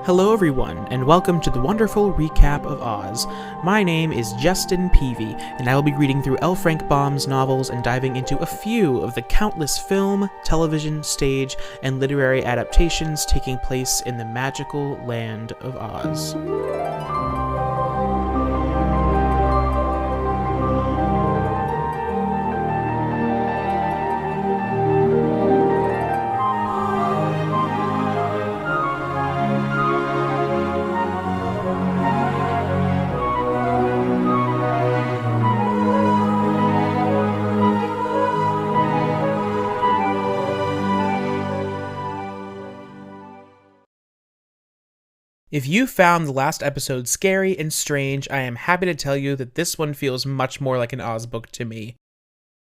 Hello everyone, and welcome to the wonderful recap of Oz. My name is Justin Peavy, and I will be reading through L. Frank Baum's novels and diving into a few of the countless film, television, stage, and literary adaptations taking place in the magical land of Oz. If you found the last episode scary and strange, I am happy to tell you that this one feels much more like an Oz book to me.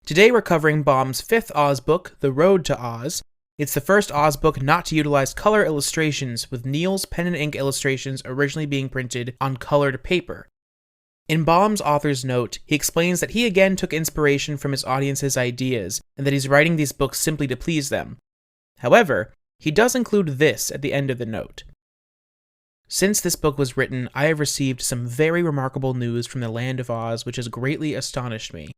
Today we're covering Baum's fifth Oz book, The Road to Oz. It's the first Oz book not to utilize color illustrations, with Neil's pen and ink illustrations originally being printed on colored paper. In Baum's author's note, he explains that he again took inspiration from his audience's ideas, and that he's writing these books simply to please them. However, he does include this at the end of the note. Since this book was written, I have received some very remarkable news from the land of Oz which has greatly astonished me.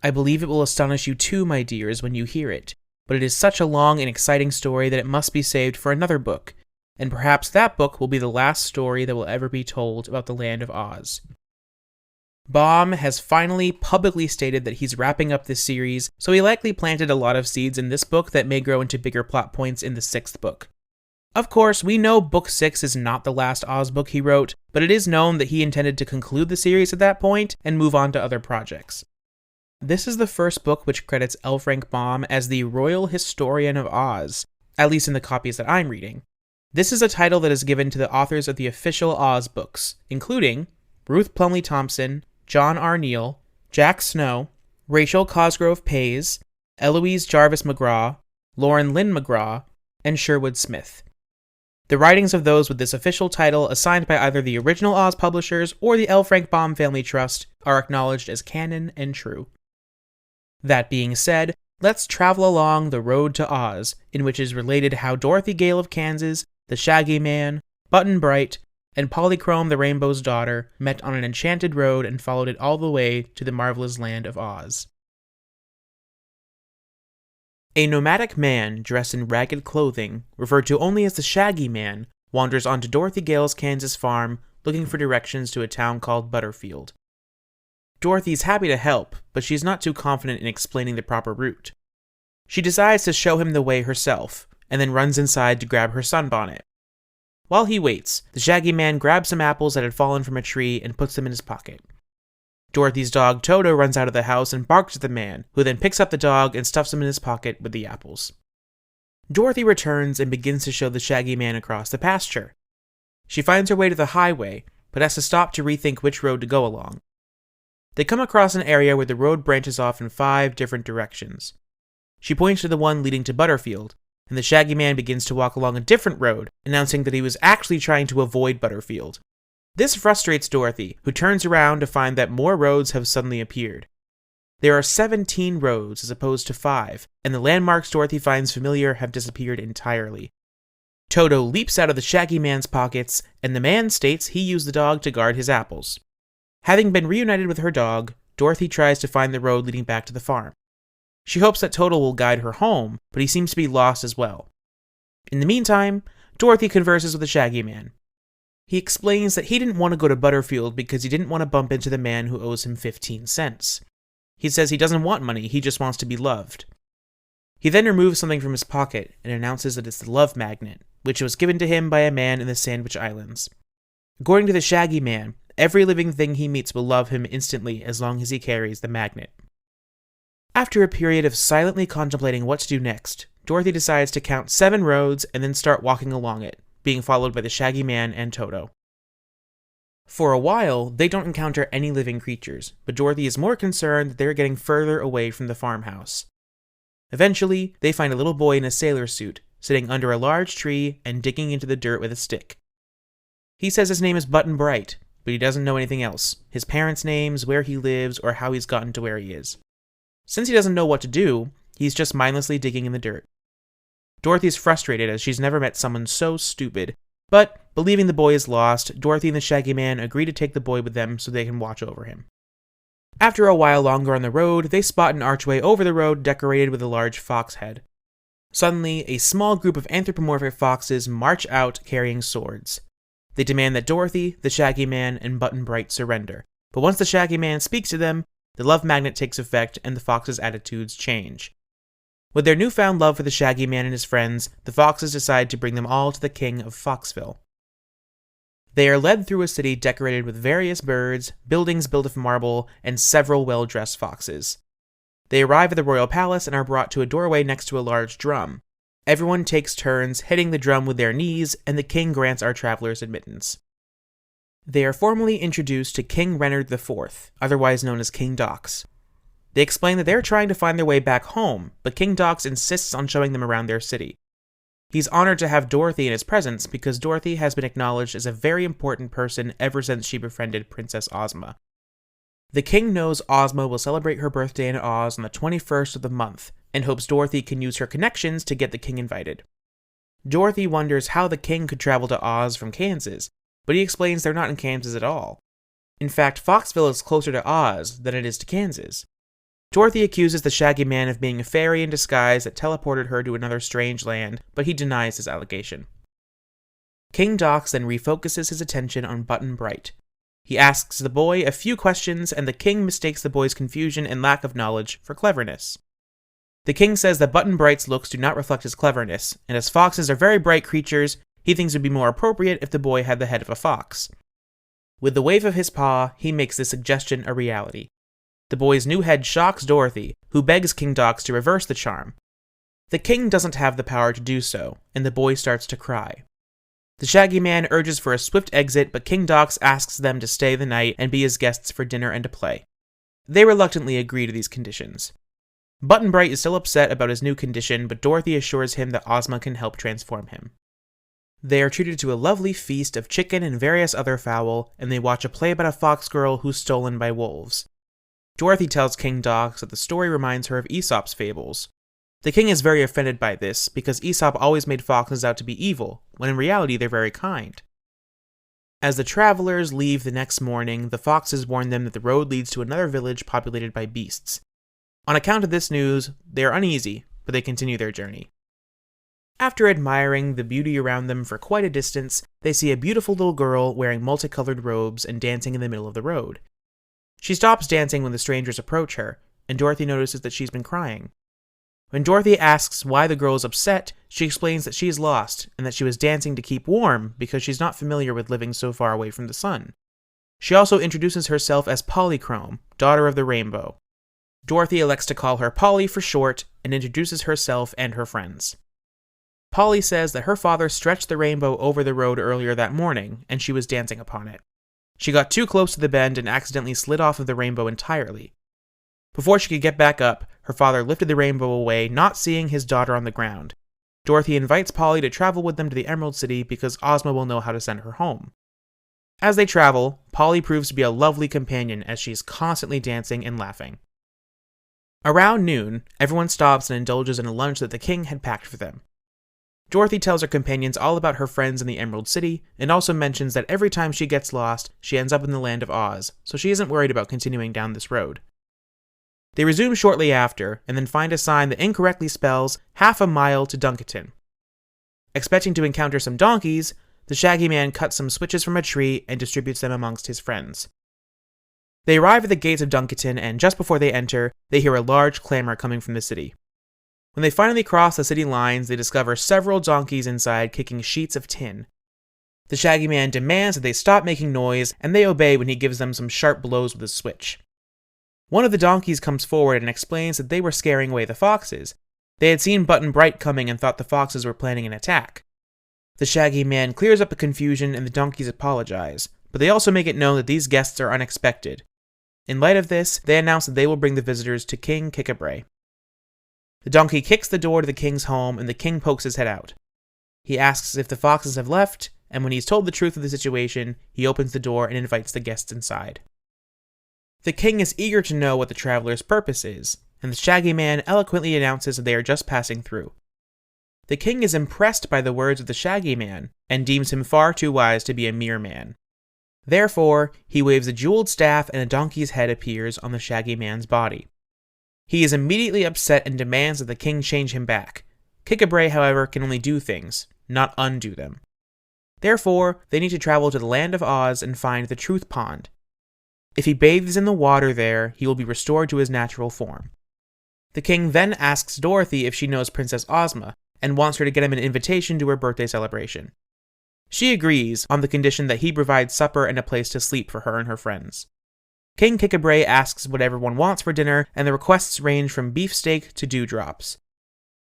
I believe it will astonish you too, my dears, when you hear it, but it is such a long and exciting story that it must be saved for another book, and perhaps that book will be the last story that will ever be told about the land of Oz. Baum has finally publicly stated that he's wrapping up this series, so he likely planted a lot of seeds in this book that may grow into bigger plot points in the sixth book. Of course, we know Book 6 is not the last Oz book he wrote, but it is known that he intended to conclude the series at that point and move on to other projects. This is the first book which credits L. Frank Baum as the Royal Historian of Oz, at least in the copies that I'm reading. This is a title that is given to the authors of the official Oz books, including Ruth Plumly Thompson, John R. Neal, Jack Snow, Rachel Cosgrove Pays, Eloise Jarvis McGraw, Lauren Lynn McGraw, and Sherwood Smith. The writings of those with this official title, assigned by either the original Oz publishers or the L. Frank Baum Family Trust, are acknowledged as canon and true. That being said, let's travel along the road to Oz, in which is related how Dorothy Gale of Kansas, the Shaggy Man, Button Bright, and Polychrome the Rainbow's Daughter met on an enchanted road and followed it all the way to the marvelous land of Oz. A nomadic man dressed in ragged clothing, referred to only as the Shaggy Man, wanders onto Dorothy Gale's Kansas farm looking for directions to a town called Butterfield. Dorothy's happy to help, but she's not too confident in explaining the proper route. She decides to show him the way herself, and then runs inside to grab her sunbonnet. While he waits, the Shaggy Man grabs some apples that had fallen from a tree and puts them in his pocket. Dorothy's dog Toto runs out of the house and barks at the man, who then picks up the dog and stuffs him in his pocket with the apples. Dorothy returns and begins to show the Shaggy Man across the pasture. She finds her way to the highway, but has to stop to rethink which road to go along. They come across an area where the road branches off in 5 different directions. She points to the one leading to Butterfield, and the Shaggy Man begins to walk along a different road, announcing that he was actually trying to avoid Butterfield. This frustrates Dorothy, who turns around to find that more roads have suddenly appeared. There are 17 roads as opposed to 5, and the landmarks Dorothy finds familiar have disappeared entirely. Toto leaps out of the Shaggy Man's pockets, and the man states he used the dog to guard his apples. Having been reunited with her dog, Dorothy tries to find the road leading back to the farm. She hopes that Toto will guide her home, but he seems to be lost as well. In the meantime, Dorothy converses with the Shaggy Man. He explains that he didn't want to go to Butterfield because he didn't want to bump into the man who owes him 15 cents. He says he doesn't want money, he just wants to be loved. He then removes something from his pocket and announces that it's the love magnet, which was given to him by a man in the Sandwich Islands. According to the Shaggy Man, every living thing he meets will love him instantly as long as he carries the magnet. After a period of silently contemplating what to do next, Dorothy decides to count 7 roads and then start walking along it, being followed by the Shaggy Man and Toto. For a while, they don't encounter any living creatures, but Dorothy is more concerned that they're getting further away from the farmhouse. Eventually, they find a little boy in a sailor suit, sitting under a large tree and digging into the dirt with a stick. He says his name is Button Bright, but he doesn't know anything else, his parents' names, where he lives, or how he's gotten to where he is. Since he doesn't know what to do, he's just mindlessly digging in the dirt. Dorothy's frustrated as she's never met someone so stupid, But, believing the boy is lost, Dorothy and the Shaggy Man agree to take the boy with them so they can watch over him. After a while longer on the road, they spot an archway over the road decorated with a large fox head. Suddenly, a small group of anthropomorphic foxes march out carrying swords. They demand that Dorothy, the Shaggy Man, and Button Bright surrender, but once the Shaggy Man speaks to them, the love magnet takes effect and the foxes' attitudes change. With their newfound love for the Shaggy Man and his friends, the foxes decide to bring them all to the king of Foxville. They are led through a city decorated with various birds, buildings built of marble, and several well-dressed foxes. They arrive at the royal palace and are brought to a doorway next to a large drum. Everyone takes turns hitting the drum with their knees, and the king grants our travelers admittance. They are formally introduced to King Reynard IV, otherwise known as King Dox. They explain that they're trying to find their way back home, but King Dox insists on showing them around their city. He's honored to have Dorothy in his presence because Dorothy has been acknowledged as a very important person ever since she befriended Princess Ozma. The king knows Ozma will celebrate her birthday in Oz on the 21st of the month, and hopes Dorothy can use her connections to get the king invited. Dorothy wonders how the king could travel to Oz from Kansas, but he explains they're not in Kansas at all. In fact, Foxville is closer to Oz than it is to Kansas. Dorothy accuses the Shaggy Man of being a fairy in disguise that teleported her to another strange land, but he denies his allegation. King Dox then refocuses his attention on Button Bright. He asks the boy a few questions, and the king mistakes the boy's confusion and lack of knowledge for cleverness. The king says that Button Bright's looks do not reflect his cleverness, and as foxes are very bright creatures, he thinks it would be more appropriate if the boy had the head of a fox. With the wave of his paw, he makes this suggestion a reality. The boy's new head shocks Dorothy, who begs King Dox to reverse the charm. The king doesn't have the power to do so, and the boy starts to cry. The Shaggy Man urges for a swift exit, but King Dox asks them to stay the night and be his guests for dinner and a play. They reluctantly agree to these conditions. Button Bright is still upset about his new condition, but Dorothy assures him that Ozma can help transform him. They are treated to a lovely feast of chicken and various other fowl, and they watch a play about a fox girl who's stolen by wolves. Dorothy tells King Dox that the story reminds her of Aesop's fables. The king is very offended by this, because Aesop always made foxes out to be evil, when in reality they're very kind. As the travelers leave the next morning, the foxes warn them that the road leads to another village populated by beasts. On account of this news, they are uneasy, but they continue their journey. After admiring the beauty around them for quite a distance, they see a beautiful little girl wearing multicolored robes and dancing in the middle of the road. She stops dancing when the strangers approach her, and Dorothy notices that she's been crying. When Dorothy asks why the girl is upset, she explains that she is lost, and that she was dancing to keep warm because she's not familiar with living so far away from the sun. She also introduces herself as Polychrome, daughter of the rainbow. Dorothy elects to call her Polly for short, and introduces herself and her friends. Polly says that her father stretched the rainbow over the road earlier that morning, and she was dancing upon it. She got too close to the bend and accidentally slid off of the rainbow entirely. Before she could get back up, her father lifted the rainbow away, not seeing his daughter on the ground. Dorothy invites Polly to travel with them to the Emerald City because Ozma will know how to send her home. As they travel, Polly proves to be a lovely companion as she's constantly dancing and laughing. Around noon, everyone stops and indulges in a lunch that the king had packed for them. Dorothy tells her companions all about her friends in the Emerald City, and also mentions that every time she gets lost, she ends up in the land of Oz, so she isn't worried about continuing down this road. They resume shortly after, and then find a sign that incorrectly spells half a mile to Duncanton. Expecting to encounter some donkeys, the Shaggy Man cuts some switches from a tree and distributes them amongst his friends. They arrive at the gates of Duncanton, and just before they enter, they hear a large clamor coming from the city. When they finally cross the city lines, they discover several donkeys inside kicking sheets of tin. The Shaggy Man demands that they stop making noise, and they obey when he gives them some sharp blows with his switch. One of the donkeys comes forward and explains that they were scaring away the foxes. They had seen Button Bright coming and thought the foxes were planning an attack. The Shaggy Man clears up the confusion and the donkeys apologize, but they also make it known that these guests are unexpected. In light of this, they announce that they will bring the visitors to King Kikabray. The donkey kicks the door to the king's home, and the king pokes his head out. He asks if the foxes have left, and when he's told the truth of the situation, he opens the door and invites the guests inside. The king is eager to know what the traveler's purpose is, and the Shaggy Man eloquently announces that they are just passing through. The king is impressed by the words of the Shaggy Man and deems him far too wise to be a mere man. Therefore, he waves a jeweled staff and a donkey's head appears on the Shaggy Man's body. He is immediately upset and demands that the king change him back. Kikabray, however, can only do things, not undo them. Therefore, they need to travel to the land of Oz and find the Truth Pond. If he bathes in the water there, he will be restored to his natural form. The king then asks Dorothy if she knows Princess Ozma, and wants her to get him an invitation to her birthday celebration. She agrees, on the condition that he provides supper and a place to sleep for her and her friends. King Kikabray asks what everyone wants for dinner, and the requests range from beefsteak to dewdrops.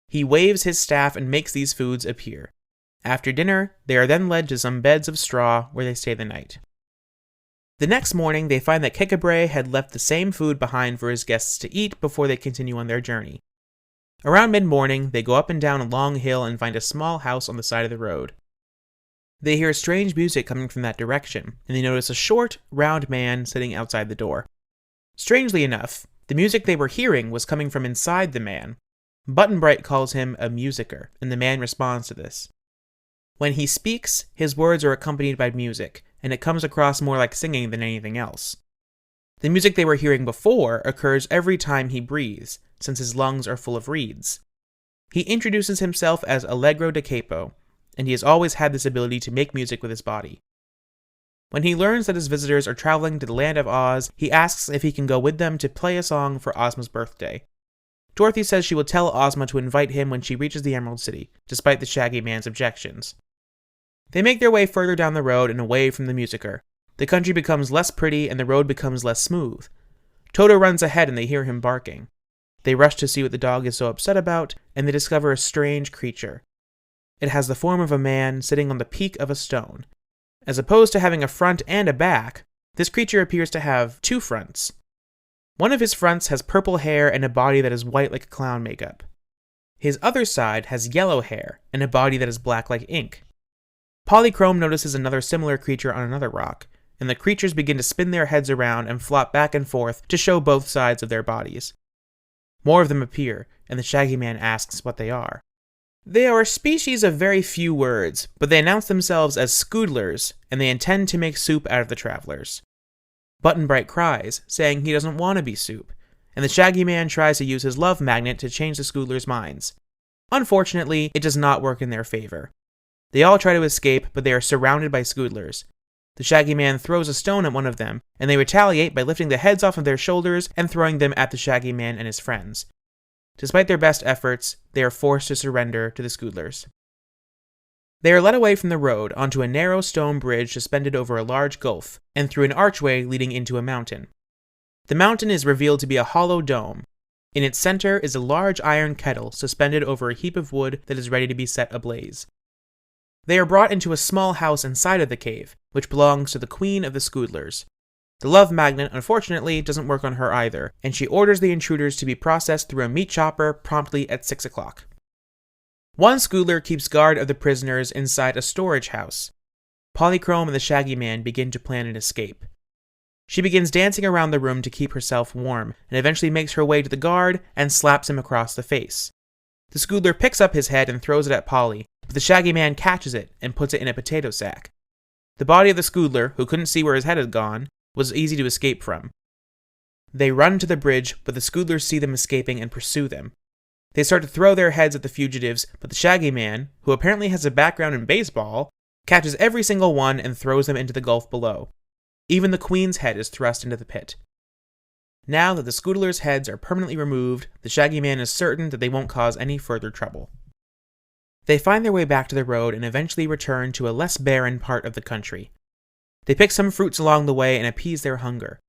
He waves his staff and makes these foods appear. After dinner, they are then led to some beds of straw where they stay the night. The next morning, they find that Kikabray had left the same food behind for his guests to eat before they continue on their journey. Around mid-morning, they go up and down a long hill and find a small house on the side of the road. They hear strange music coming from that direction, and they notice a short, round man sitting outside the door. Strangely enough, the music they were hearing was coming from inside the man. Button Bright calls him a musicer, and the man responds to this. When he speaks, his words are accompanied by music, and it comes across more like singing than anything else. The music they were hearing before occurs every time he breathes, since his lungs are full of reeds. He introduces himself as Allegro da Capo, and he has always had this ability to make music with his body. When he learns that his visitors are traveling to the land of Oz, he asks if he can go with them to play a song for Ozma's birthday. Dorothy says she will tell Ozma to invite him when she reaches the Emerald City, despite the Shaggy Man's objections. They make their way further down the road and away from the musicer. The country becomes less pretty and the road becomes less smooth. Toto runs ahead and they hear him barking. They rush to see what the dog is so upset about, and they discover a strange creature. It has the form of a man sitting on the peak of a stone. As opposed to having a front and a back, this creature appears to have two fronts. One of his fronts has purple hair and a body that is white like clown makeup. His other side has yellow hair and a body that is black like ink. Polychrome notices another similar creature on another rock, and the creatures begin to spin their heads around and flop back and forth to show both sides of their bodies. More of them appear, and the Shaggy Man asks what they are. They are a species of very few words, but they announce themselves as Scoodlers, and they intend to make soup out of the travelers. Button Bright cries, saying he doesn't want to be soup, and the Shaggy Man tries to use his love magnet to change the Scoodlers' minds. Unfortunately, it does not work in their favor. They all try to escape, but they are surrounded by Scoodlers. The Shaggy Man throws a stone at one of them, and they retaliate by lifting the heads off of their shoulders and throwing them at the Shaggy Man and his friends. Despite their best efforts, they are forced to surrender to the Scoodlers. They are led away from the road onto a narrow stone bridge suspended over a large gulf, and through an archway leading into a mountain. The mountain is revealed to be a hollow dome. In its center is a large iron kettle suspended over a heap of wood that is ready to be set ablaze. They are brought into a small house inside of the cave, which belongs to the Queen of the Scoodlers. The love magnet, unfortunately, doesn't work on her either, and she orders the intruders to be processed through a meat chopper promptly at 6 o'clock. One Scoodler keeps guard of the prisoners inside a storage house. Polychrome and the Shaggy Man begin to plan an escape. She begins dancing around the room to keep herself warm, and eventually makes her way to the guard and slaps him across the face. The Scoodler picks up his head and throws it at Polly, but the Shaggy Man catches it and puts it in a potato sack. The body of the Scoodler, who couldn't see where his head had gone, was easy to escape from. They run to the bridge, but the Scoodlers see them escaping and pursue them. They start to throw their heads at the fugitives, but the Shaggy Man, who apparently has a background in baseball, catches every single one and throws them into the gulf below. Even the Queen's head is thrust into the pit. Now that the Scoodlers' heads are permanently removed, the Shaggy Man is certain that they won't cause any further trouble. They find their way back to the road and eventually return to a less barren part of the country. They pick some fruits along the way and appease their hunger.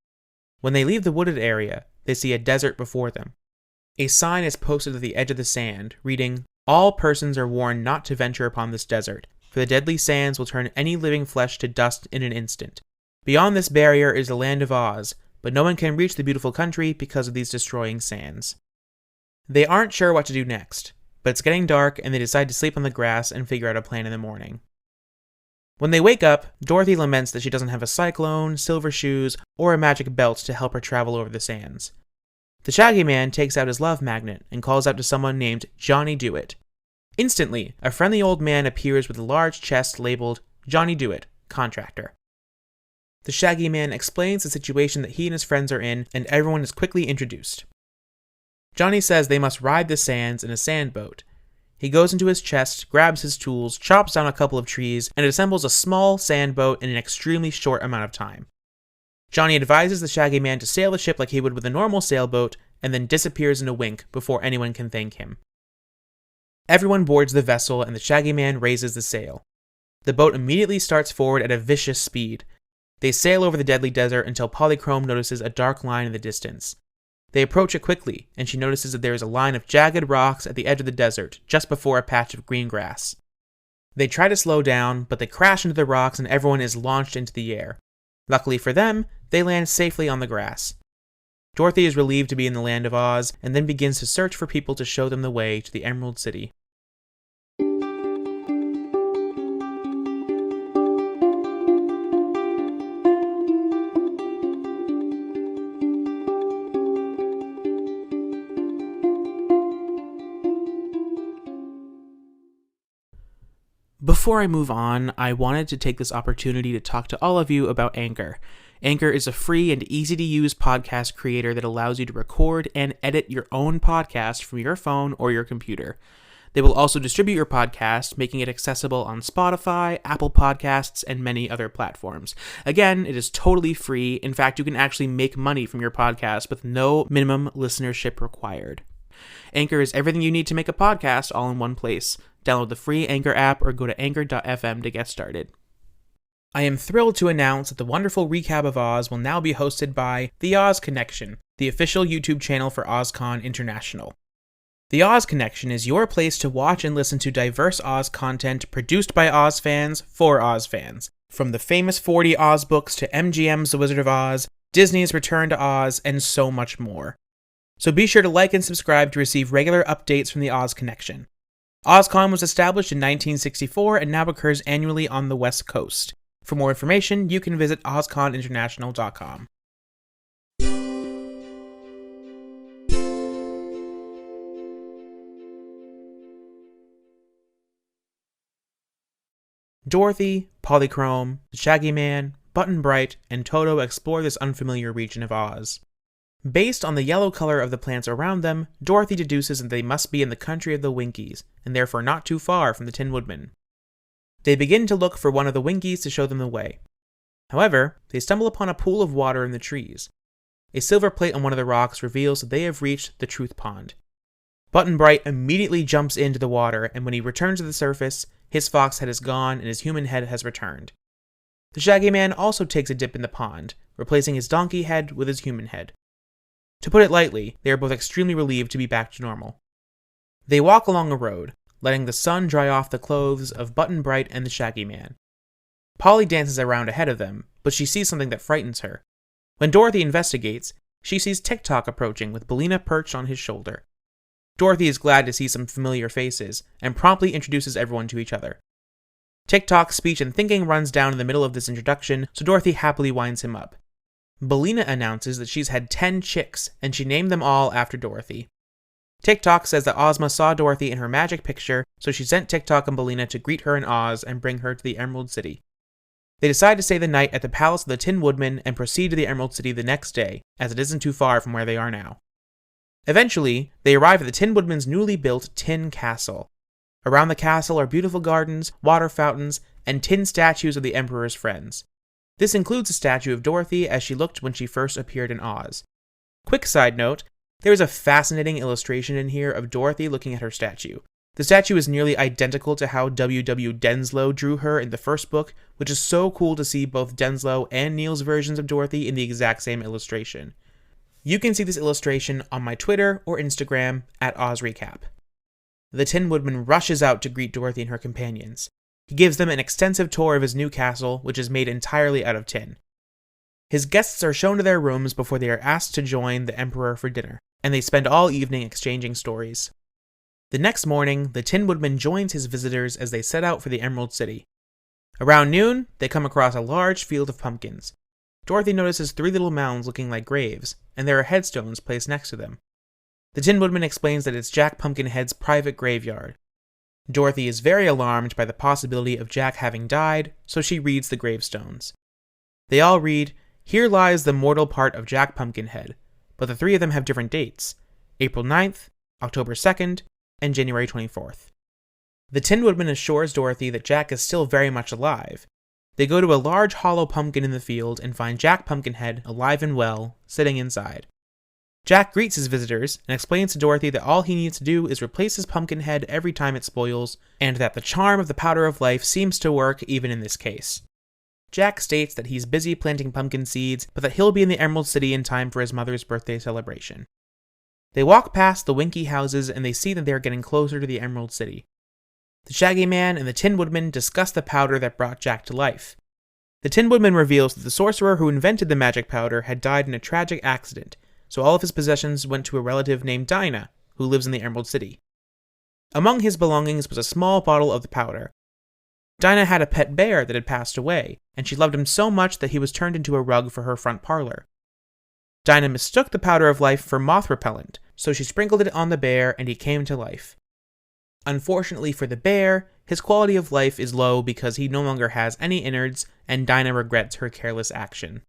When they leave the wooded area, they see a desert before them. A sign is posted at the edge of the sand, reading, "All persons are warned not to venture upon this desert, for the deadly sands will turn any living flesh to dust in an instant. Beyond this barrier is the land of Oz, but no one can reach the beautiful country because of these destroying sands." They aren't sure what to do next, but it's getting dark and they decide to sleep on the grass and figure out a plan in the morning. When they wake up, Dorothy laments that she doesn't have a cyclone, silver shoes, or a magic belt to help her travel over the sands. The Shaggy Man takes out his love magnet and calls out to someone named Johnny Do It. Instantly, a friendly old man appears with a large chest labeled Johnny Do It, Contractor. The Shaggy Man explains the situation that he and his friends are in, and everyone is quickly introduced. Johnny says they must ride the sands in a sand boat. He goes into his chest, grabs his tools, chops down a couple of trees, and assembles a small sand boat in an extremely short amount of time. Johnny advises the Shaggy Man to sail the ship like he would with a normal sailboat, and then disappears in a wink before anyone can thank him. Everyone boards the vessel, and the Shaggy Man raises the sail. The boat immediately starts forward at a vicious speed. They sail over the deadly desert until Polychrome notices a dark line in the distance. They approach it quickly, and she notices that there is a line of jagged rocks at the edge of the desert, just before a patch of green grass. They try to slow down, but they crash into the rocks and everyone is launched into the air. Luckily for them, they land safely on the grass. Dorothy is relieved to be in the land of Oz, and then begins to search for people to show them the way to the Emerald City. Before I move on, I wanted to take this opportunity to talk to all of you about Anchor. Anchor is a free and easy-to-use podcast creator that allows you to record and edit your own podcast from your phone or your computer. They will also distribute your podcast, making it accessible on Spotify, Apple Podcasts, and many other platforms. Again, it is totally free. In fact, you can actually make money from your podcast with no minimum listenership required. Anchor is everything you need to make a podcast all in one place. Download the free Anchor app or go to anchor.fm to get started. I am thrilled to announce that the wonderful recap of Oz will now be hosted by the OzConnection, the official YouTube channel for OzCon International. The OzConnection is your place to watch and listen to diverse Oz content produced by Oz fans for Oz fans. From the famous 40 Oz books to MGM's The Wizard of Oz, Disney's Return to Oz, and so much more. So be sure to like and subscribe to receive regular updates from the OzConnection. OzCon was established in 1964 and now occurs annually on the West Coast. For more information, you can visit OzConInternational.com. Dorothy, Polychrome, the Shaggy Man, Button Bright, and Toto explore this unfamiliar region of Oz. Based on the yellow color of the plants around them, Dorothy deduces that they must be in the country of the Winkies, and therefore not too far from the Tin Woodman. They begin to look for one of the Winkies to show them the way. However, they stumble upon a pool of water in the trees. A silver plate on one of the rocks reveals that they have reached the Truth Pond. Button Bright immediately jumps into the water, and when he returns to the surface, his fox head is gone and his human head has returned. The Shaggy Man also takes a dip in the pond, replacing his donkey head with his human head. To put it lightly, they are both extremely relieved to be back to normal. They walk along a road, letting the sun dry off the clothes of Button Bright and the Shaggy Man. Polly dances around ahead of them, but she sees something that frightens her. When Dorothy investigates, she sees TikTok approaching with Billina perched on his shoulder. Dorothy is glad to see some familiar faces, and promptly introduces everyone to each other. TikTok's speech and thinking runs down in the middle of this introduction, so Dorothy happily winds him up. Billina announces that she's had 10 chicks, and she named them all after Dorothy. TikTok says that Ozma saw Dorothy in her magic picture, so she sent TikTok and Billina to greet her in Oz and bring her to the Emerald City. They decide to stay the night at the Palace of the Tin Woodman and proceed to the Emerald City the next day, as it isn't too far from where they are now. Eventually, they arrive at the Tin Woodman's newly built Tin Castle. Around the castle are beautiful gardens, water fountains, and tin statues of the Emperor's friends. This includes a statue of Dorothy as she looked when she first appeared in Oz. Quick side note, there is a fascinating illustration in here of Dorothy looking at her statue. The statue is nearly identical to how W.W. Denslow drew her in the first book, which is so cool to see both Denslow and Neil's versions of Dorothy in the exact same illustration. You can see this illustration on my Twitter or Instagram at OzRecap. The Tin Woodman rushes out to greet Dorothy and her companions. He gives them an extensive tour of his new castle, which is made entirely out of tin. His guests are shown to their rooms before they are asked to join the Emperor for dinner, and they spend all evening exchanging stories. The next morning, the Tin Woodman joins his visitors as they set out for the Emerald City. Around noon, they come across a large field of pumpkins. Dorothy notices 3 little mounds looking like graves, and there are headstones placed next to them. The Tin Woodman explains that it's Jack Pumpkinhead's private graveyard. Dorothy is very alarmed by the possibility of Jack having died, so she reads the gravestones. They all read, "Here lies the mortal part of Jack Pumpkinhead," but the three of them have different dates: April 9th, October 2nd, and January 24th. The Tin Woodman assures Dorothy that Jack is still very much alive. They go to a large hollow pumpkin in the field and find Jack Pumpkinhead, alive and well, sitting inside. Jack greets his visitors and explains to Dorothy that all he needs to do is replace his pumpkin head every time it spoils, and that the charm of the powder of life seems to work even in this case. Jack states that he's busy planting pumpkin seeds, but that he'll be in the Emerald City in time for his mother's birthday celebration. They walk past the Winky houses and they see that they are getting closer to the Emerald City. The Shaggy Man and the Tin Woodman discuss the powder that brought Jack to life. The Tin Woodman reveals that the sorcerer who invented the magic powder had died in a tragic accident, so all of his possessions went to a relative named Dinah, who lives in the Emerald City. Among his belongings was a small bottle of the powder. Dinah had a pet bear that had passed away, and she loved him so much that he was turned into a rug for her front parlor. Dinah mistook the powder of life for moth repellent, so she sprinkled it on the bear and he came to life. Unfortunately for the bear, his quality of life is low because he no longer has any innards, and Dinah regrets her careless action.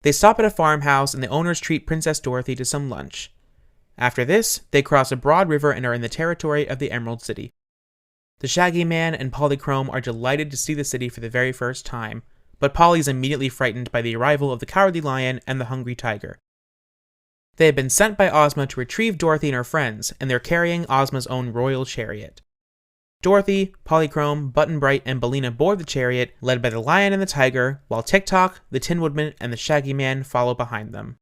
They stop at a farmhouse and the owners treat Princess Dorothy to some lunch. After this, they cross a broad river and are in the territory of the Emerald City. The Shaggy Man and Polychrome are delighted to see the city for the very first time, but Polly's immediately frightened by the arrival of the Cowardly Lion and the Hungry Tiger. They have been sent by Ozma to retrieve Dorothy and her friends, and they're carrying Ozma's own royal chariot. Dorothy, Polychrome, Button Bright, and Billina board the chariot, led by the Lion and the Tiger, while Tick-Tock, the Tin Woodman, and the Shaggy Man follow behind them.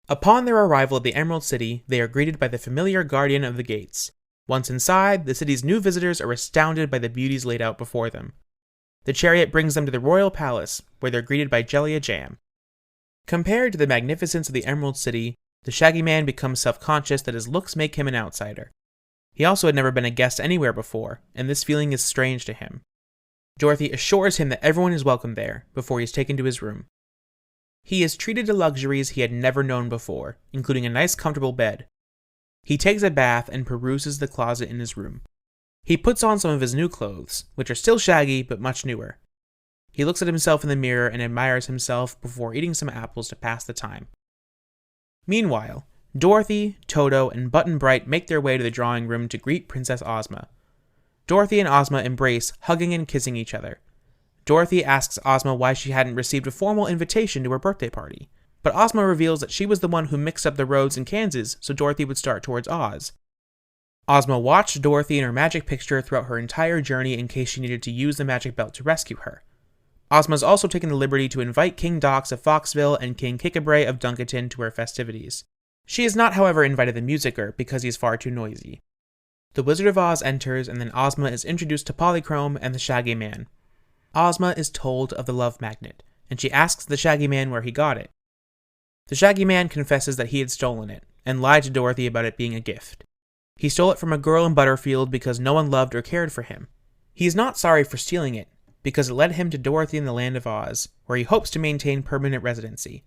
Upon their arrival at the Emerald City, they are greeted by the familiar guardian of the gates. Once inside, the city's new visitors are astounded by the beauties laid out before them. The chariot brings them to the royal palace, where they're greeted by Jellia Jam. Compared to the magnificence of the Emerald City, the Shaggy Man becomes self-conscious that his looks make him an outsider. He also had never been a guest anywhere before, and this feeling is strange to him. Dorothy assures him that everyone is welcome there, before he is taken to his room. He is treated to luxuries he had never known before, including a nice comfortable bed. He takes a bath and peruses the closet in his room. He puts on some of his new clothes, which are still shaggy but much newer. He looks at himself in the mirror and admires himself before eating some apples to pass the time. Meanwhile, Dorothy, Toto, and Button Bright make their way to the drawing room to greet Princess Ozma. Dorothy and Ozma embrace, hugging and kissing each other. Dorothy asks Ozma why she hadn't received a formal invitation to her birthday party, but Ozma reveals that she was the one who mixed up the roads in Kansas so Dorothy would start towards Oz. Ozma watched Dorothy in her magic picture throughout her entire journey in case she needed to use the magic belt to rescue her. Ozma's also taken the liberty to invite King Dox of Foxville and King Kikabray of Duncanton to her festivities. She has not, however, invited the musicer because he's far too noisy. The Wizard of Oz enters, and then Ozma is introduced to Polychrome and the Shaggy Man. Ozma is told of the love magnet, and she asks the Shaggy Man where he got it. The Shaggy Man confesses that he had stolen it, and lied to Dorothy about it being a gift. He stole it from a girl in Butterfield because no one loved or cared for him. He is not sorry for stealing it, because it led him to Dorothy in the Land of Oz, where he hopes to maintain permanent residency.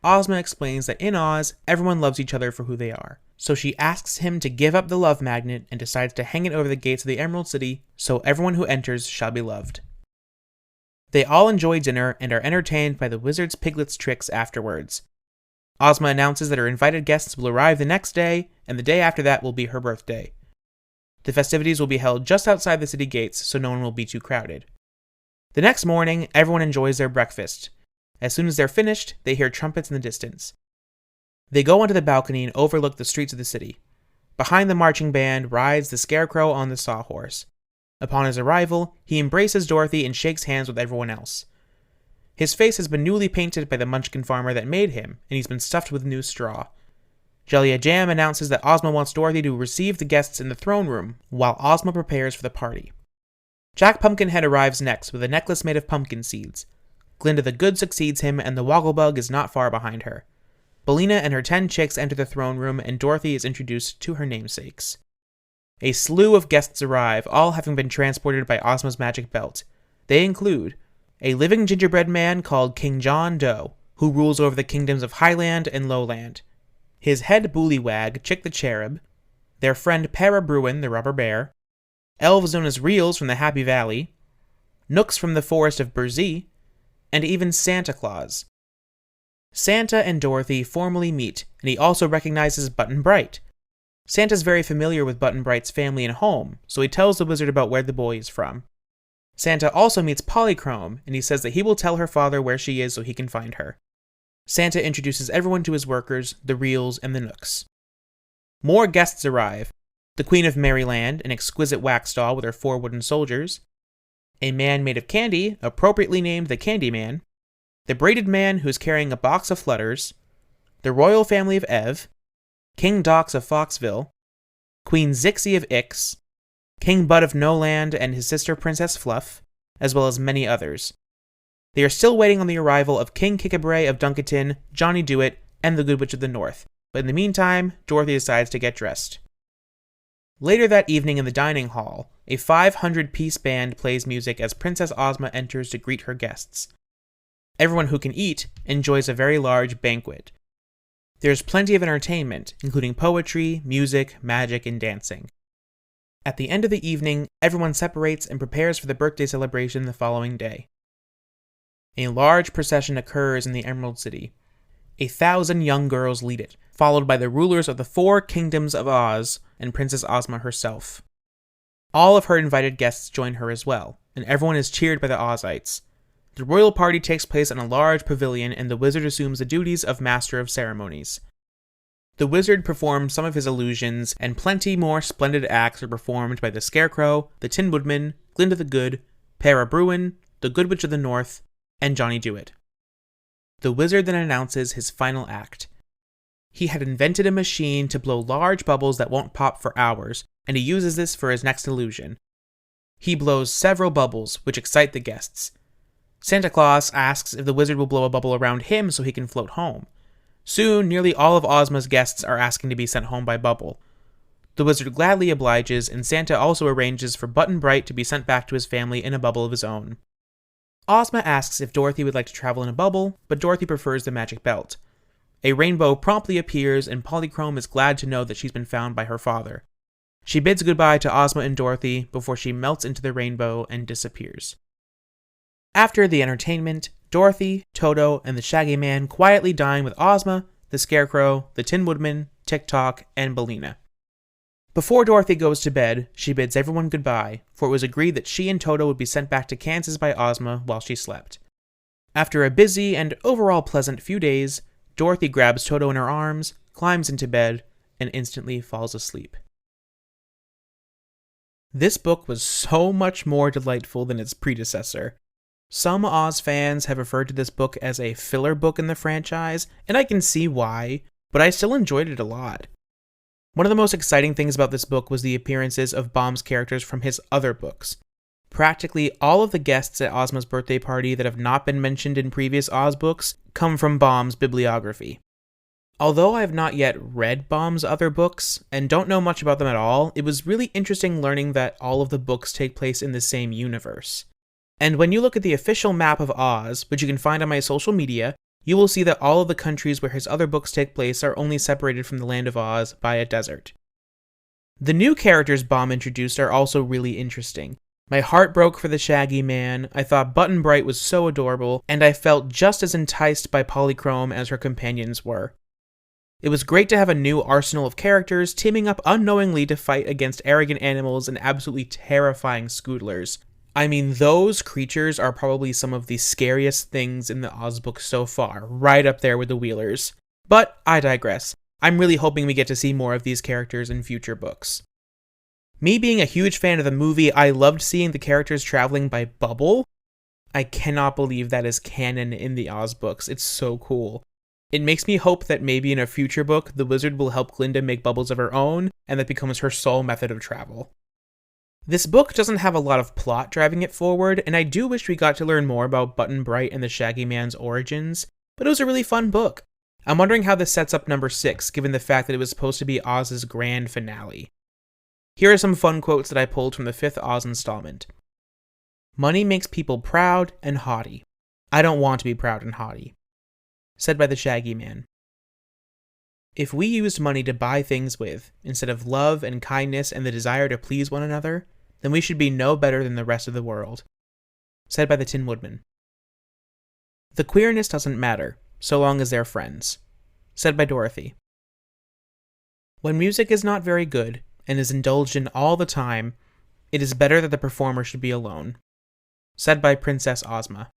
Ozma explains that in Oz, everyone loves each other for who they are, so she asks him to give up the love magnet and decides to hang it over the gates of the Emerald City so everyone who enters shall be loved. They all enjoy dinner and are entertained by the wizard's piglet's tricks afterwards. Ozma announces that her invited guests will arrive the next day, and the day after that will be her birthday. The festivities will be held just outside the city gates so no one will be too crowded. The next morning, everyone enjoys their breakfast. As soon as they're finished, they hear trumpets in the distance. They go onto the balcony and overlook the streets of the city. Behind the marching band rides the Scarecrow on the Sawhorse. Upon his arrival, he embraces Dorothy and shakes hands with everyone else. His face has been newly painted by the Munchkin farmer that made him, and he's been stuffed with new straw. Jellia Jam announces that Ozma wants Dorothy to receive the guests in the throne room, while Ozma prepares for the party. Jack Pumpkinhead arrives next with a necklace made of pumpkin seeds. Glinda the Good succeeds him, and the Wogglebug is not far behind her. Billina and her 10 chicks enter the throne room, and Dorothy is introduced to her namesakes. A slew of guests arrive, all having been transported by Ozma's magic belt. They include a living gingerbread man called King John Doe, who rules over the kingdoms of Highland and Lowland, his head bullywag, Chick the Cherub, their friend Para Bruin the rubber bear, elves known as reals from the Happy Valley, Nooks from the Forest of Burzee, and even Santa Claus. Santa and Dorothy formally meet, and he also recognizes Button Bright. Santa's very familiar with Button Bright's family and home, so he tells the wizard about where the boy is from. Santa also meets Polychrome, and he says that he will tell her father where she is so he can find her. Santa introduces everyone to his workers, the reals and the Nooks. More guests arrive. The Queen of Merryland, an exquisite wax doll with her 4 wooden soldiers, a man made of candy, appropriately named the Candy Man, the braided man who is carrying a box of flutters, the royal family of Ev, King Dox of Foxville, Queen Zixie of Ix, King Bud of Noland and his sister Princess Fluff, as well as many others. They are still waiting on the arrival of King Kikabray of Duncanton, Johnny Dewett, and the Good Witch of the North, but in the meantime, Dorothy decides to get dressed. Later that evening in the dining hall, a 500-piece band plays music as Princess Ozma enters to greet her guests. Everyone who can eat enjoys a very large banquet. There's plenty of entertainment, including poetry, music, magic, and dancing. At the end of the evening, everyone separates and prepares for the birthday celebration the following day. A large procession occurs in the Emerald City. 1,000 young girls lead it, followed by the rulers of the 4 kingdoms of Oz and Princess Ozma herself. All of her invited guests join her as well, and everyone is cheered by the Ozites. The royal party takes place in a large pavilion, and the wizard assumes the duties of Master of Ceremonies. The wizard performs some of his illusions, and plenty more splendid acts are performed by the Scarecrow, the Tin Woodman, Glinda the Good, Para Bruin, the Good Witch of the North, and Johnny Dewett. The wizard then announces his final act. He had invented a machine to blow large bubbles that won't pop for hours, and he uses this for his next illusion. He blows several bubbles, which excite the guests. Santa Claus asks if the wizard will blow a bubble around him so he can float home. Soon, nearly all of Ozma's guests are asking to be sent home by bubble. The wizard gladly obliges, and Santa also arranges for Button Bright to be sent back to his family in a bubble of his own. Ozma asks if Dorothy would like to travel in a bubble, but Dorothy prefers the magic belt. A rainbow promptly appears, and Polychrome is glad to know that she's been found by her father. She bids goodbye to Ozma and Dorothy before she melts into the rainbow and disappears. After the entertainment, Dorothy, Toto, and the Shaggy Man quietly dine with Ozma, the Scarecrow, the Tin Woodman, Tick-Tock, and Billina. Before Dorothy goes to bed, she bids everyone goodbye, for it was agreed that she and Toto would be sent back to Kansas by Ozma while she slept. After a busy and overall pleasant few days, Dorothy grabs Toto in her arms, climbs into bed, and instantly falls asleep. This book was so much more delightful than its predecessor. Some Oz fans have referred to this book as a filler book in the franchise, and I can see why, but I still enjoyed it a lot. One of the most exciting things about this book was the appearances of Baum's characters from his other books. Practically all of the guests at Ozma's birthday party that have not been mentioned in previous Oz books come from Baum's bibliography. Although I have not yet read Baum's other books, and don't know much about them at all, it was really interesting learning that all of the books take place in the same universe. And when you look at the official map of Oz, which you can find on my social media, you will see that all of the countries where his other books take place are only separated from the land of Oz by a desert. The new characters Baum introduced are also really interesting. My heart broke for the Shaggy Man, I thought Button Bright was so adorable, and I felt just as enticed by Polychrome as her companions were. It was great to have a new arsenal of characters teaming up unknowingly to fight against arrogant animals and absolutely terrifying Scoodlers. I mean, those creatures are probably some of the scariest things in the Oz books so far, right up there with the Wheelers. But I digress. I'm really hoping we get to see more of these characters in future books. Me being a huge fan of the movie, I loved seeing the characters traveling by bubble. I cannot believe that is canon in the Oz books. It's so cool. It makes me hope that maybe in a future book, the wizard will help Glinda make bubbles of her own, and that becomes her sole method of travel. This book doesn't have a lot of plot driving it forward, and I do wish we got to learn more about Button Bright and the Shaggy Man's origins, but it was a really fun book. I'm wondering how this sets up number 6, given the fact that it was supposed to be Oz's grand finale. Here are some fun quotes that I pulled from the 5th Oz installment. Money makes people proud and haughty. I don't want to be proud and haughty. Said by the Shaggy Man. If we used money to buy things with, instead of love and kindness and the desire to please one another, then we should be no better than the rest of the world. Said by the Tin Woodman. The queerness doesn't matter, so long as they're friends. Said by Dorothy. When music is not very good, and is indulged in all the time, it is better that the performer should be alone. Said by Princess Ozma.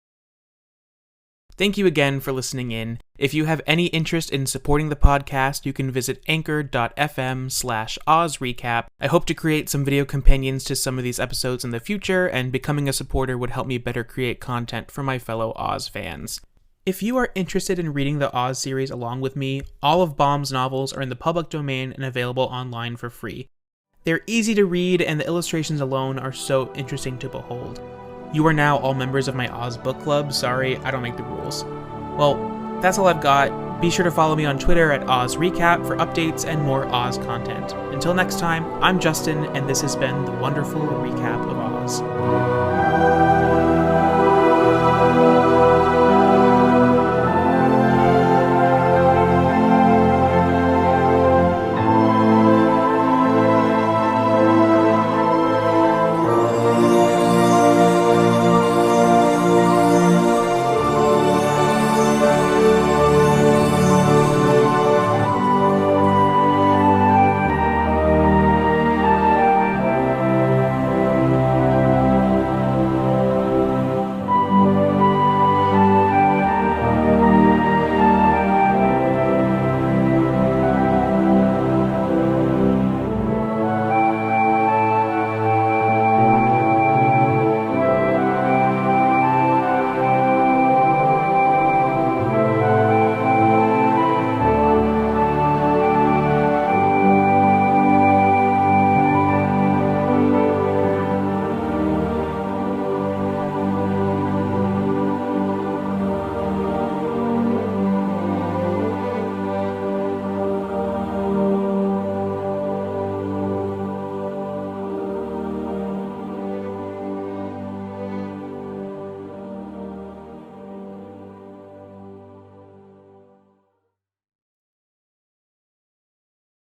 Thank you again for listening in. If you have any interest in supporting the podcast, you can visit anchor.fm/OzRecap. I hope to create some video companions to some of these episodes in the future, and becoming a supporter would help me better create content for my fellow Oz fans. If you are interested in reading the Oz series along with me, all of Baum's novels are in the public domain and available online for free. They're easy to read, and the illustrations alone are so interesting to behold. You are now all members of my Oz book club. Sorry, I don't make the rules. Well, that's all I've got. Be sure to follow me on Twitter at OzRecap for updates and more Oz content. Until next time, I'm Justin, and this has been the wonderful recap of Oz.